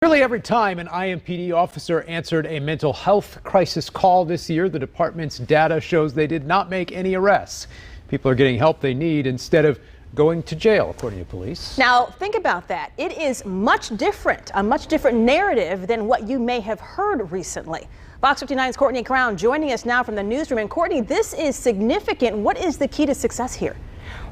Nearly every time an IMPD officer answered a mental health crisis call this year, the department's data shows they did not make any arrests. People are getting help they need instead of going to jail, according to police. Now, think about that. It is much different, a much different narrative than what you may have heard recently. Fox 59's Courtney Crown joining us now from the newsroom. And Courtney, this is significant. What is the key to success here?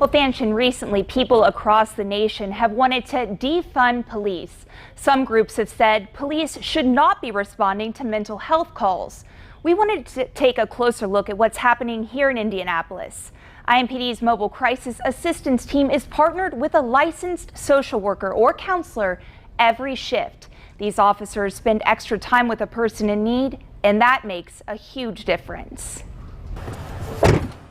Well, Fanshin, recently people across the nation have wanted to defund police. Some groups have said police should not be responding to mental health calls. We wanted to take a closer look at what's happening here in Indianapolis. IMPD's Mobile Crisis Assistance Team is partnered with a licensed social worker or counselor every shift. These officers spend extra time with a person in need, and that makes a huge difference.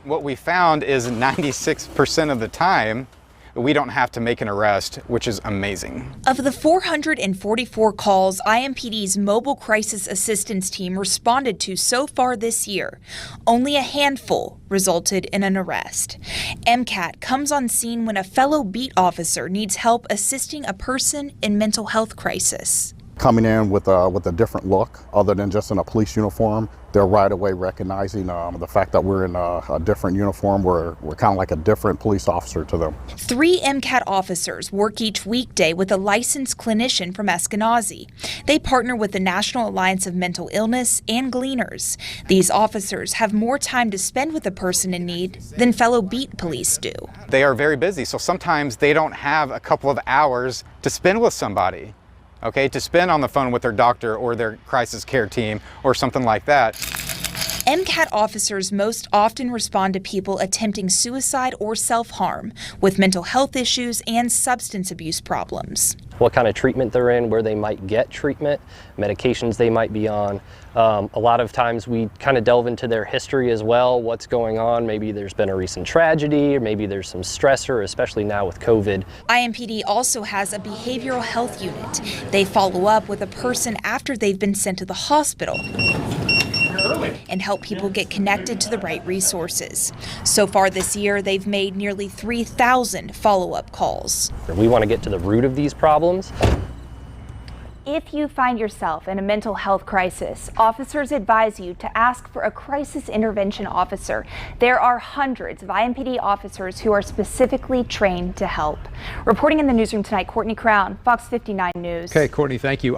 What we found is 96% of the time, we don't have to make an arrest, which is amazing. Of the 444 calls IMPD's Mobile Crisis Assistance Team responded to so far this year, only a handful resulted in an arrest. MCAT comes on scene when a fellow beat officer needs help assisting a person in mental health crisis. Coming in with a different look other than just in a police uniform, they're right away recognizing the fact that we're in a different uniform. We're kind of like a different police officer to them. 3 MCAT officers work each weekday with a licensed clinician from Eskenazi. They partner with the National Alliance of Mental Illness and Gleaners. These officers have more time to spend with a person in need than fellow beat police do. They are very busy, so sometimes they don't have a couple of hours to spend with somebody. Okay, to spend on the phone with their doctor or their crisis care team or something like that. MCAT officers most often respond to people attempting suicide or self-harm with mental health issues and substance abuse problems. What kind of treatment they're in, where they might get treatment, medications they might be on. A lot of times we kind of delve into their history as well, what's going on. Maybe there's been a recent tragedy, or maybe there's some stressor, especially now with COVID. IMPD also has a behavioral health unit. They follow up with a person after they've been sent to the hospital and help people get connected to the right resources. So far this year, they've made nearly 3,000 follow-up calls. We want to get to the root of these problems. If you find yourself in a mental health crisis, officers advise you to ask for a crisis intervention officer. There are hundreds of IMPD officers who are specifically trained to help. Reporting in the newsroom tonight, Courtney Crown, Fox 59 News. Okay, Courtney, thank you.